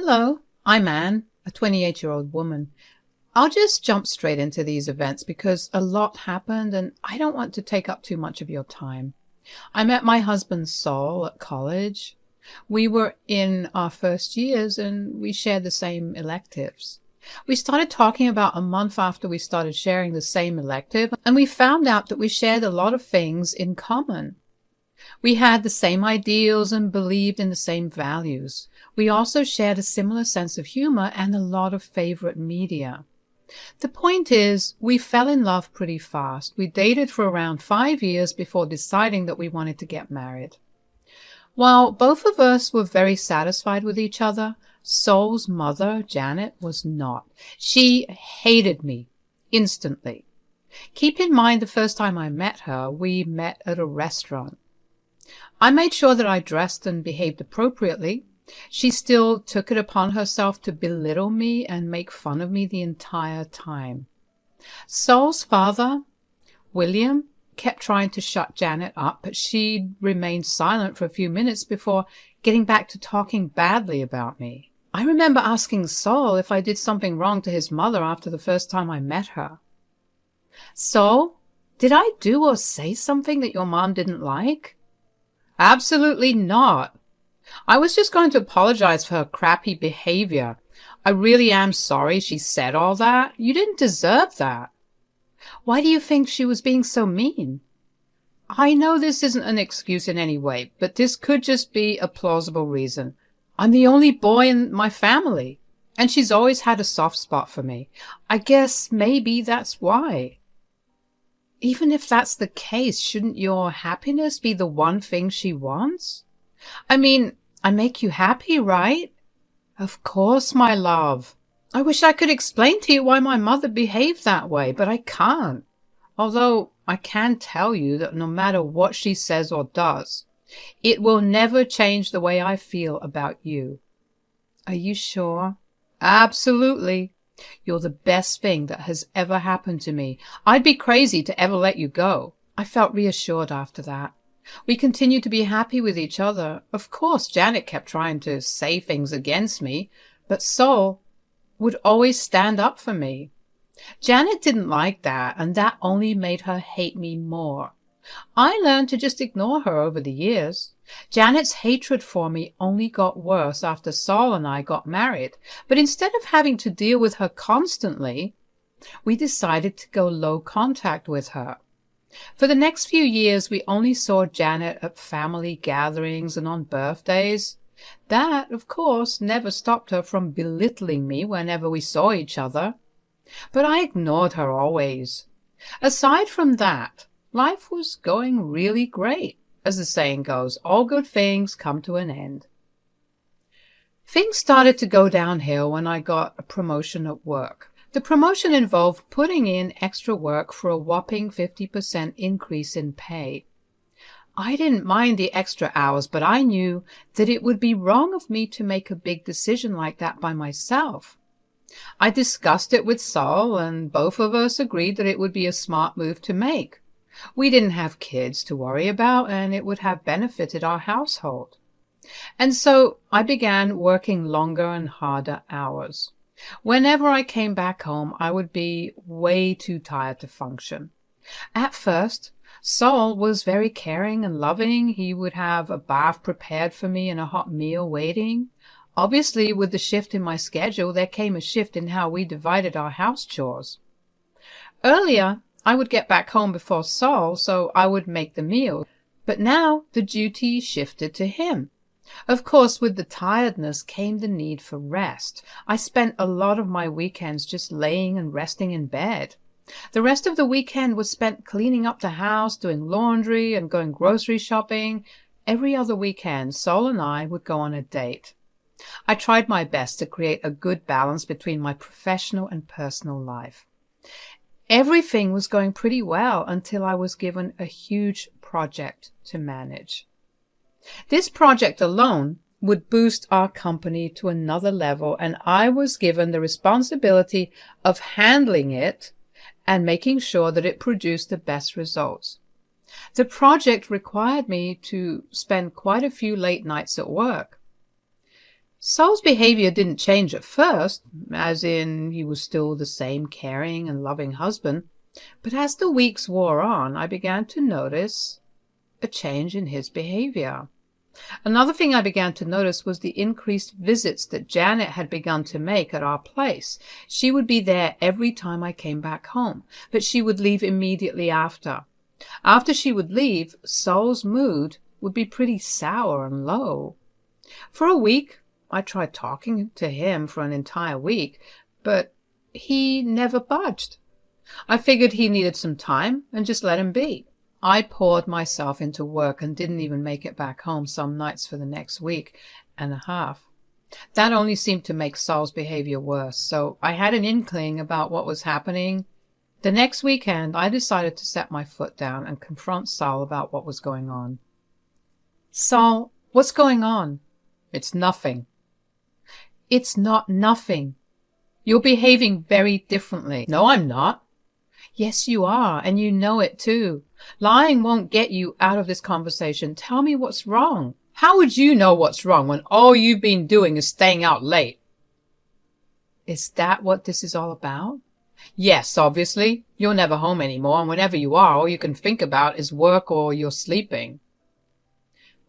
Hello, I'm Anne, a 28-year-old woman. I'll just jump straight into these events because a lot happened and I don't want to take up too much of your time. I met my husband Saul at college. We were in our first years and we shared the same electives. We started talking about a month after we started sharing the same elective, and we found out that we shared a lot of things in common. We had the same ideals and believed in the same values. We also shared a similar sense of humor and a lot of favorite media. The point is, we fell in love pretty fast. We dated for around 5 years before deciding that we wanted to get married. While both of us were very satisfied with each other, Saul's mother, Janet, was not. She hated me instantly. Keep in mind the first time I met her, we met at a restaurant. I made sure that I dressed and behaved appropriately. She still took it upon herself to belittle me and make fun of me the entire time. Saul's father, William, kept trying to shut Janet up, but she remained silent for a few minutes before getting back to talking badly about me. I remember asking Saul if I did something wrong to his mother after the first time I met her. "Saul, did I do or say something that your mom didn't like?" "Absolutely not. I was just going to apologize for her crappy behavior. I really am sorry she said all that. You didn't deserve that." "Why do you think she was being so mean?" "I know this isn't an excuse in any way, but this could just be a plausible reason. I'm the only boy in my family, and she's always had a soft spot for me. I guess maybe that's why." "Even if that's the case, shouldn't your happiness be the one thing she wants? I mean, I make you happy, right?" "Of course, my love. I wish I could explain to you why my mother behaved that way, but I can't. Although I can tell you that no matter what she says or does, it will never change the way I feel about you." "Are you sure?" "Absolutely. You're the best thing that has ever happened to me. I'd be crazy to ever let you go." I felt reassured after that. We continued to be happy with each other. Of course, Janet kept trying to say things against me, but Saul would always stand up for me. Janet didn't like that, and that only made her hate me more. I learned to just ignore her over the years. Janet's hatred for me only got worse after Saul and I got married, but instead of having to deal with her constantly, we decided to go low contact with her. For the next few years, we only saw Janet at family gatherings and on birthdays. That, of course, never stopped her from belittling me whenever we saw each other. But I ignored her always. Aside from that, life was going really great. As the saying goes, all good things come to an end. Things started to go downhill when I got a promotion at work. The promotion involved putting in extra work for a whopping 50% increase in pay. I didn't mind the extra hours, but I knew that it would be wrong of me to make a big decision like that by myself. I discussed it with Saul, and both of us agreed that it would be a smart move to make. We didn't have kids to worry about, and it would have benefited our household. And so I began working longer and harder hours. Whenever I came back home, I would be way too tired to function. At first, Saul was very caring and loving. He would have a bath prepared for me and a hot meal waiting. Obviously, with the shift in my schedule, there came a shift in how we divided our house chores. Earlier, I would get back home before Saul, so I would make the meal. But now the duty shifted to him. Of course, with the tiredness came the need for rest. I spent a lot of my weekends just laying and resting in bed. The rest of the weekend was spent cleaning up the house, doing laundry, and going grocery shopping. Every other weekend, Saul and I would go on a date. I tried my best to create a good balance between my professional and personal life. Everything was going pretty well until I was given a huge project to manage. This project alone would boost our company to another level, and I was given the responsibility of handling it and making sure that it produced the best results. The project required me to spend quite a few late nights at work. Saul's behavior didn't change at first, as in he was still the same caring and loving husband, but as the weeks wore on, I began to notice a change in his behavior. Another thing I began to notice was the increased visits that Janet had begun to make at our place. She would be there every time I came back home, but she would leave immediately after. After she would leave, Saul's mood would be pretty sour and low. For a week, I tried talking to him for an entire week, but he never budged. I figured he needed some time and just let him be. I poured myself into work and didn't even make it back home some nights for the next week and a half. That only seemed to make Saul's behavior worse, so I had an inkling about what was happening. The next weekend, I decided to set my foot down and confront Saul about what was going on. Saul, what's going on? It's nothing. It's not nothing. You're behaving very differently. No, I'm not. Yes, you are, and you know it too. Lying won't get you out of this conversation. Tell me what's wrong. How would you know what's wrong when all you've been doing is staying out late? Is that what this is all about? Yes, obviously. You're never home anymore, and whenever you are, all you can think about is work or you're sleeping.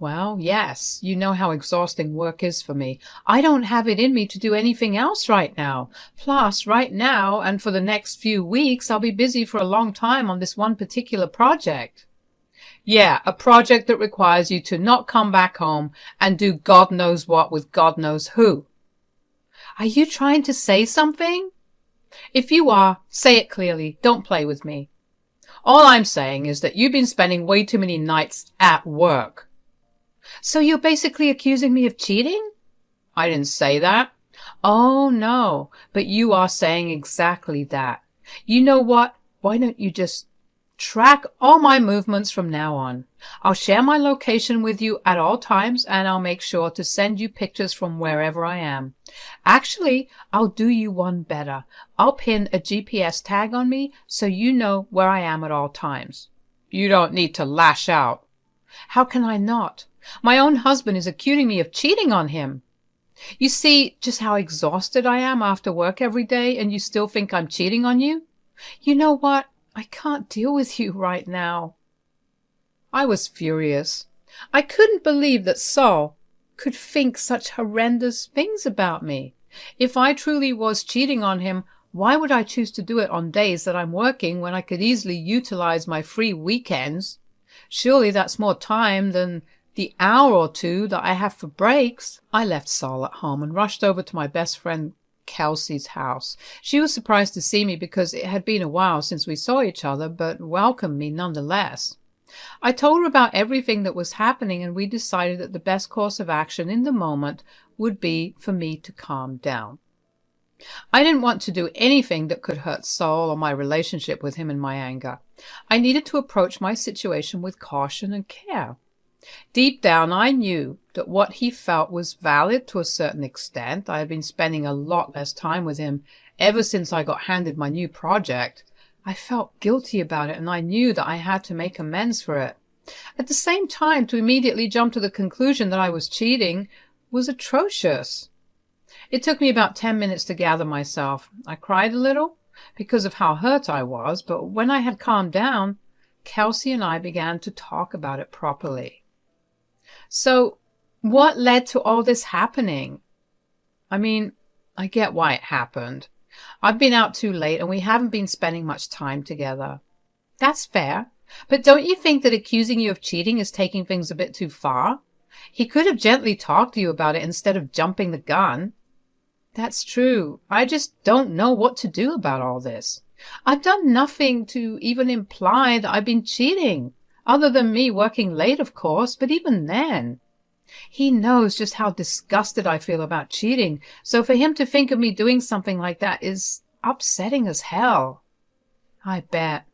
Well, yes, you know how exhausting work is for me. I don't have it in me to do anything else right now. Plus, right now and for the next few weeks, I'll be busy for a long time on this one particular project. Yeah, a project that requires you to not come back home and do God knows what with God knows who. Are you trying to say something? If you are, say it clearly. Don't play with me. All I'm saying is that you've been spending way too many nights at work. So you're basically accusing me of cheating? I didn't say that. Oh, no, but you are saying exactly that. You know what? Why don't you just track all my movements from now on? I'll share my location with you at all times, and I'll make sure to send you pictures from wherever I am. Actually, I'll do you one better. I'll pin a GPS tag on me so you know where I am at all times. You don't need to lash out. How can I not? My own husband is accusing me of cheating on him. You see just how exhausted I am after work every day, and you still think I'm cheating on you? You know what? I can't deal with you right now. I was furious. I couldn't believe that Saul could think such horrendous things about me. If I truly was cheating on him, why would I choose to do it on days that I'm working when I could easily utilize my free weekends? Surely that's more time than the hour or two that I have for breaks. I left Saul at home and rushed over to my best friend Kelsey's house. She was surprised to see me because it had been a while since we saw each other, but welcomed me nonetheless. I told her about everything that was happening, and we decided that the best course of action in the moment would be for me to calm down. I didn't want to do anything that could hurt Saul or my relationship with him in my anger. I needed to approach my situation with caution and care. Deep down, I knew that what he felt was valid to a certain extent. I had been spending a lot less time with him ever since I got handed my new project. I felt guilty about it, and I knew that I had to make amends for it. At the same time, to immediately jump to the conclusion that I was cheating was atrocious. It took me about 10 minutes to gather myself. I cried a little because of how hurt I was, but when I had calmed down, Kelsey and I began to talk about it properly. So, what led to all this happening? I mean, I get why it happened. I've been out too late and we haven't been spending much time together. That's fair. But don't you think that accusing you of cheating is taking things a bit too far? He could have gently talked to you about it instead of jumping the gun. That's true. I just don't know what to do about all this. I've done nothing to even imply that I've been cheating. Other than me working late, of course, but even then. He knows just how disgusted I feel about cheating, so for him to think of me doing something like that is upsetting as hell. I bet.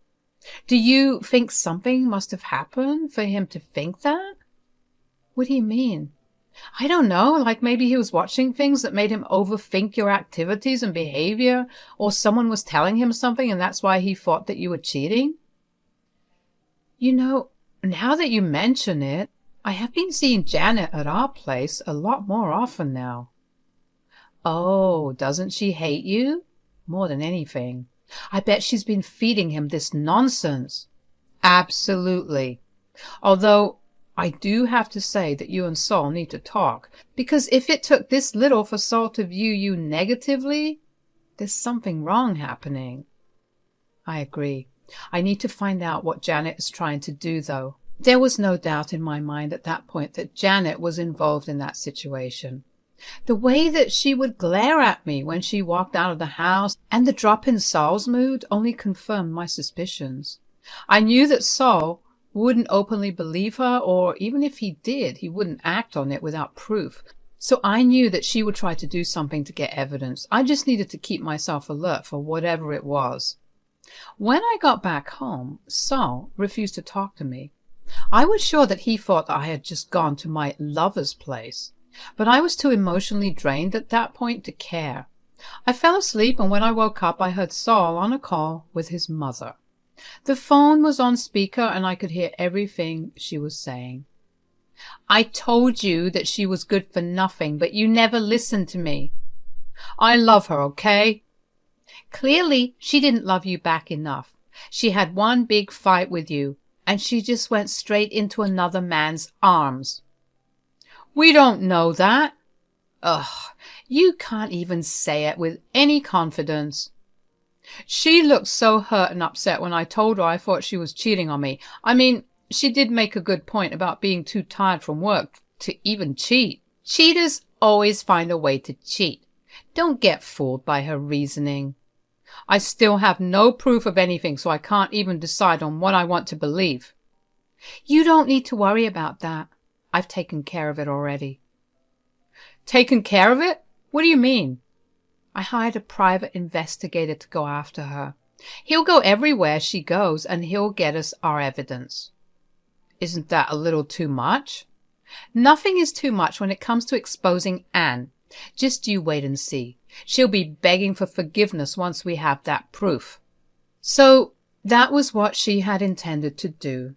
Do you think something must have happened for him to think that? What do you mean? I don't know, like maybe he was watching things that made him overthink your activities and behavior, or someone was telling him something and that's why he thought that you were cheating? You know, now that you mention it, I have been seeing Janet at our place a lot more often now. Oh, doesn't she hate you? More than anything. I bet she's been feeding him this nonsense. Absolutely. Although I do have to say that you and Saul need to talk, because if it took this little for Saul to view you negatively, there's something wrong happening. I agree. I need to find out what Janet is trying to do, though. There was no doubt in my mind at that point that Janet was involved in that situation. The way that she would glare at me when she walked out of the house and the drop in Saul's mood only confirmed my suspicions. I knew that Saul wouldn't openly believe her, or even if he did, he wouldn't act on it without proof. So I knew that she would try to do something to get evidence. I just needed to keep myself alert for whatever it was. When I got back home, Saul refused to talk to me. I was sure that he thought I had just gone to my lover's place, but I was too emotionally drained at that point to care. I fell asleep, and when I woke up, I heard Saul on a call with his mother. The phone was on speaker, and I could hear everything she was saying. I told you that she was good for nothing, but you never listened to me. I love her, okay? Clearly, she didn't love you back enough. She had one big fight with you, and she just went straight into another man's arms. We don't know that. Ugh, you can't even say it with any confidence. She looked so hurt and upset when I told her I thought she was cheating on me. I mean, she did make a good point about being too tired from work to even cheat. Cheaters always find a way to cheat. Don't get fooled by her reasoning. I still have no proof of anything, so I can't even decide on what I want to believe. You don't need to worry about that. I've taken care of it already. Taken care of it? What do you mean? I hired a private investigator to go after her. He'll go everywhere she goes, and he'll get us our evidence. Isn't that a little too much? Nothing is too much when it comes to exposing Anne. Just you wait and see. She'll be begging for forgiveness once we have that proof. So that was what she had intended to do.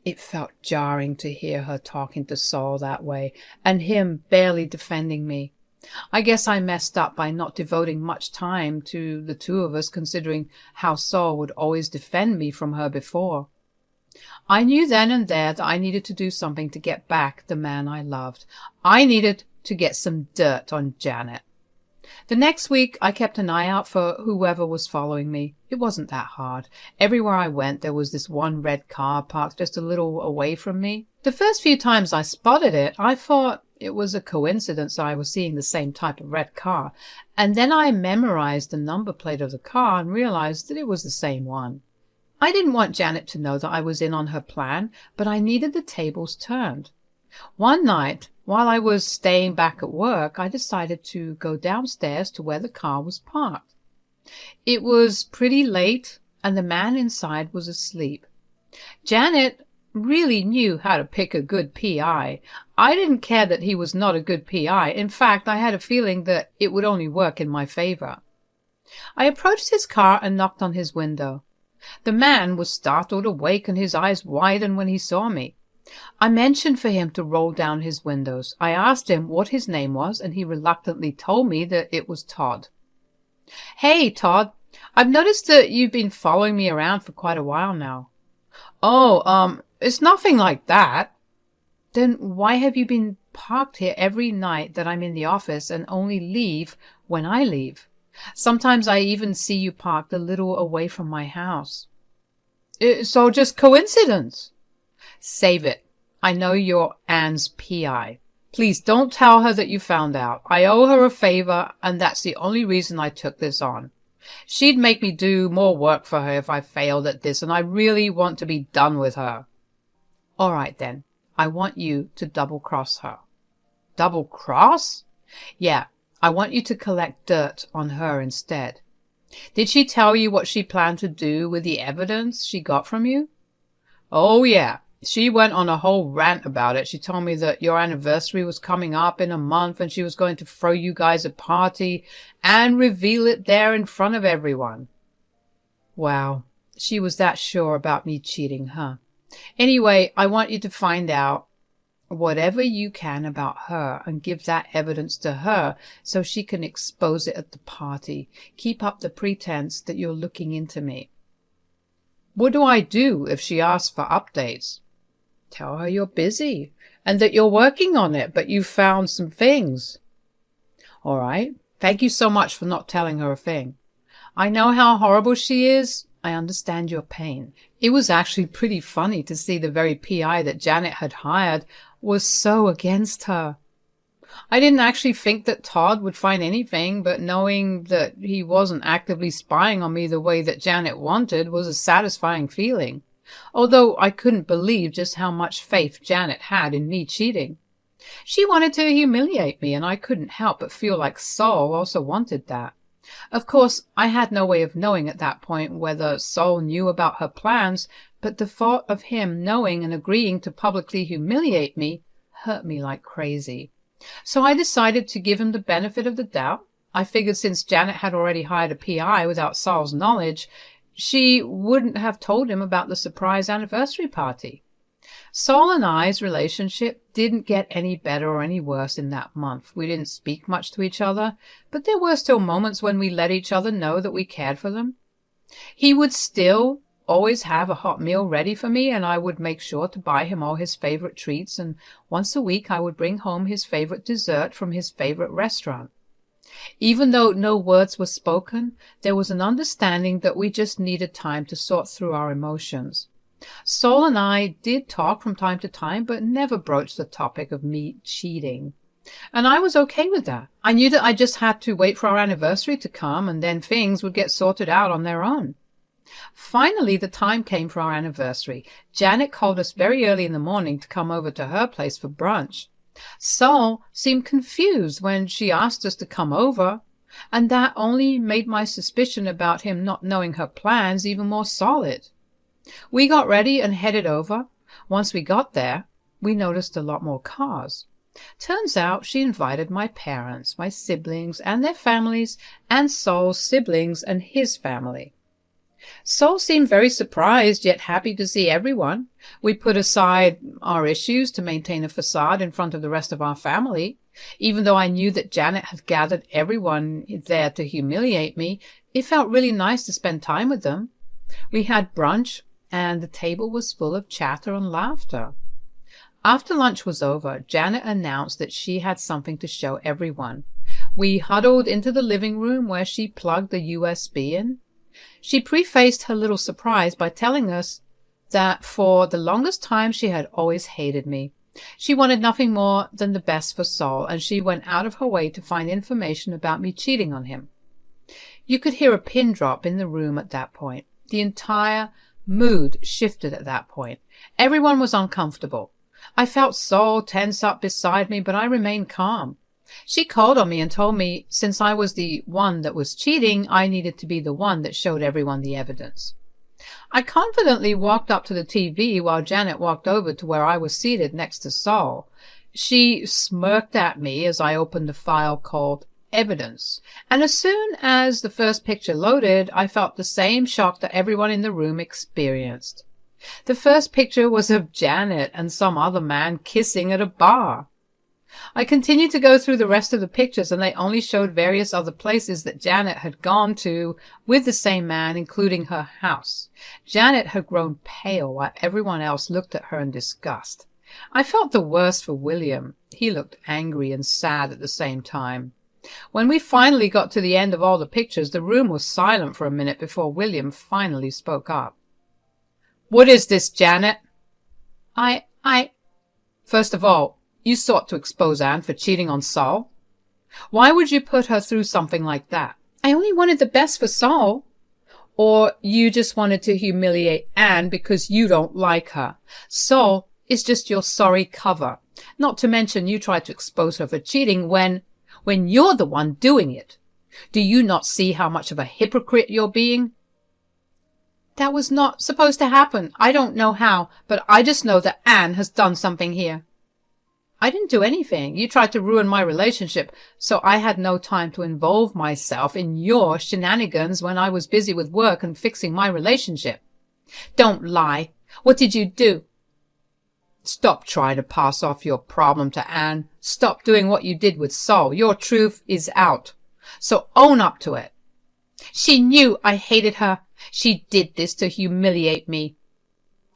It felt jarring to hear her talking to Saul that way, and him barely defending me. I guess I messed up by not devoting much time to the two of us, considering how Saul would always defend me from her before. I knew then and there that I needed to do something to get back the man I loved. I needed to get some dirt on Janet. The next week, I kept an eye out for whoever was following me. It wasn't that hard. Everywhere I went, there was this one red car parked just a little away from me. The first few times I spotted it, I thought it was a coincidence I was seeing the same type of red car. And then I memorized the number plate of the car and realized that it was the same one. I didn't want Janet to know that I was in on her plan, but I needed the tables turned. One night, while I was staying back at work, I decided to go downstairs to where the car was parked. It was pretty late, and the man inside was asleep. Janet really knew how to pick a good PI. I didn't care that he was not a good PI. In fact, I had a feeling that it would only work in my favor. I approached his car and knocked on his window. The man was startled awake, and his eyes widened when he saw me. I mentioned for him to roll down his windows. I asked him what his name was, and he reluctantly told me that it was Todd. Hey, Todd, I've noticed that you've been following me around for quite a while now. Oh, it's nothing like that. Then why have you been parked here every night that I'm in the office and only leave when I leave? Sometimes I even see you parked a little away from my house. It's all just coincidence. Save it. I know you're Anne's PI. Please don't tell her that you found out. I owe her a favor, and that's the only reason I took this on. She'd make me do more work for her if I failed at this, and I really want to be done with her. All right, then. I want you to double-cross her. Double-cross? Yeah, I want you to collect dirt on her instead. Did she tell you what she planned to do with the evidence she got from you? Oh, yeah. She went on a whole rant about it. She told me that your anniversary was coming up in a month and she was going to throw you guys a party and reveal it there in front of everyone. Wow, she was that sure about me cheating, huh? Anyway, I want you to find out whatever you can about her and give that evidence to her so she can expose it at the party. Keep up the pretense that you're looking into me. What do I do if she asks for updates? Tell her you're busy and that you're working on it, but you've found some things. All right. Thank you so much for not telling her a thing. I know how horrible she is. I understand your pain. It was actually pretty funny to see the very PI that Janet had hired was so against her. I didn't actually think that Todd would find anything, but knowing that he wasn't actively spying on me the way that Janet wanted was a satisfying feeling, although I couldn't believe just how much faith Janet had in me cheating. She wanted to humiliate me, and I couldn't help but feel like Saul also wanted that. Of course, I had no way of knowing at that point whether Saul knew about her plans, but the thought of him knowing and agreeing to publicly humiliate me hurt me like crazy. So I decided to give him the benefit of the doubt. I figured since Janet had already hired a PI without Saul's knowledge, she wouldn't have told him about the surprise anniversary party. Saul and I's relationship didn't get any better or any worse in that month. We didn't speak much to each other, but there were still moments when we let each other know that we cared for them. He would still always have a hot meal ready for me, and I would make sure to buy him all his favorite treats, and once a week I would bring home his favorite dessert from his favorite restaurant. Even though no words were spoken, there was an understanding that we just needed time to sort through our emotions. Saul and I did talk from time to time, but never broached the topic of me cheating. And I was okay with that. I knew that I just had to wait for our anniversary to come, and then things would get sorted out on their own. Finally, the time came for our anniversary. Janet called us very early in the morning to come over to her place for brunch. Saul seemed confused when she asked us to come over, and that only made my suspicion about him not knowing her plans even more solid. We got ready and headed over. Once we got there, we noticed a lot more cars. Turns out she invited my parents, my siblings and their families, and Saul's siblings and his family. Saul seemed very surprised, yet happy to see everyone. We put aside our issues to maintain a facade in front of the rest of our family. Even though I knew that Janet had gathered everyone there to humiliate me, it felt really nice to spend time with them. We had brunch, and the table was full of chatter and laughter. After lunch was over, Janet announced that she had something to show everyone. We huddled into the living room where she plugged the USB in. She prefaced her little surprise by telling us that for the longest time she had always hated me. She wanted nothing more than the best for Saul, and she went out of her way to find information about me cheating on him. You could hear a pin drop in the room at that point. The entire mood shifted at that point. Everyone was uncomfortable. I felt Saul tense up beside me, but I remained calm. She called on me and told me since I was the one that was cheating, I needed to be the one that showed everyone the evidence. I confidently walked up to the TV while Janet walked over to where I was seated next to Saul. She smirked at me as I opened the file called Evidence, and as soon as the first picture loaded, I felt the same shock that everyone in the room experienced. The first picture was of Janet and some other man kissing at a bar. I continued to go through the rest of the pictures, and they only showed various other places that Janet had gone to with the same man, including her house. Janet had grown pale while everyone else looked at her in disgust. I felt the worst for William. He looked angry and sad at the same time. When we finally got to the end of all the pictures, the room was silent for a minute before William finally spoke up. "What is this, Janet?" First of all, you sought to expose Anne for cheating on Saul. Why would you put her through something like that? I only wanted the best for Saul. Or you just wanted to humiliate Anne because you don't like her. Saul is just your sorry cover. Not to mention you tried to expose her for cheating when you're the one doing it. Do you not see how much of a hypocrite you're being? That was not supposed to happen. I don't know how, but I just know that Anne has done something here. I didn't do anything. You tried to ruin my relationship, so I had no time to involve myself in your shenanigans when I was busy with work and fixing my relationship. Don't lie. What did you do? Stop trying to pass off your problem to Anne. Stop doing what you did with Sol. Your truth is out. So own up to it. She knew I hated her. She did this to humiliate me.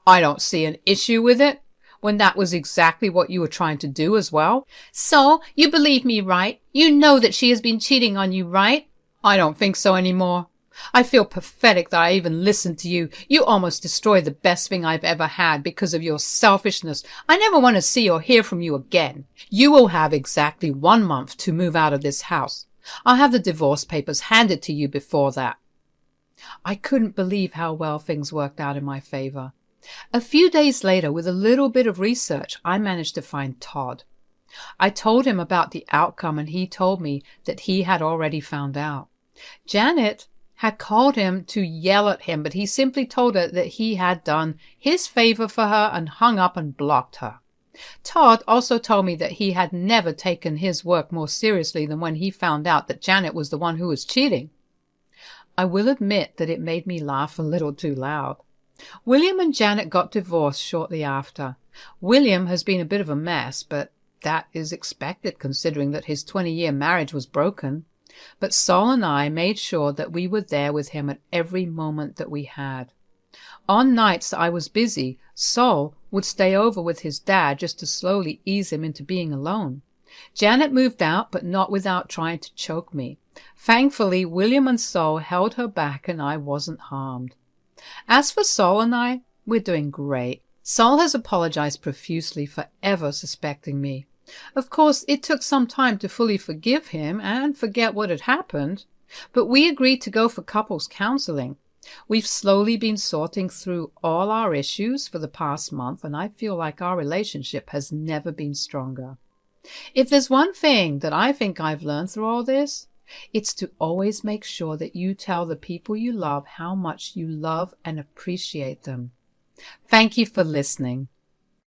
I don't see an issue with it, when that was exactly what you were trying to do as well. So, you believe me, right? You know that she has been cheating on you, right? I don't think so anymore. I feel pathetic that I even listened to you. You almost destroyed the best thing I've ever had because of your selfishness. I never want to see or hear from you again. You will have exactly 1 month to move out of this house. I'll have the divorce papers handed to you before that. I couldn't believe how well things worked out in my favor. A few days later, with a little bit of research, I managed to find Todd. I told him about the outcome, and he told me that he had already found out. Janet had called him to yell at him, but he simply told her that he had done his favor for her and hung up and blocked her. Todd also told me that he had never taken his work more seriously than when he found out that Janet was the one who was cheating. I will admit that it made me laugh a little too loud. William and Janet got divorced shortly after. William has been a bit of a mess, but that is expected considering that his 20-year marriage was broken. But Sol and I made sure that we were there with him at every moment that we had. On nights that I was busy, Sol would stay over with his dad just to slowly ease him into being alone. Janet moved out, but not without trying to choke me. Thankfully, William and Sol held her back and I wasn't harmed. As for Sol and I, we're doing great. Sol has apologized profusely for ever suspecting me. Of course, it took some time to fully forgive him and forget what had happened, but we agreed to go for couples counseling. We've slowly been sorting through all our issues for the past month, and I feel like our relationship has never been stronger. If there's one thing that I think I've learned through all this, it's to always make sure that you tell the people you love how much you love and appreciate them. Thank you for listening.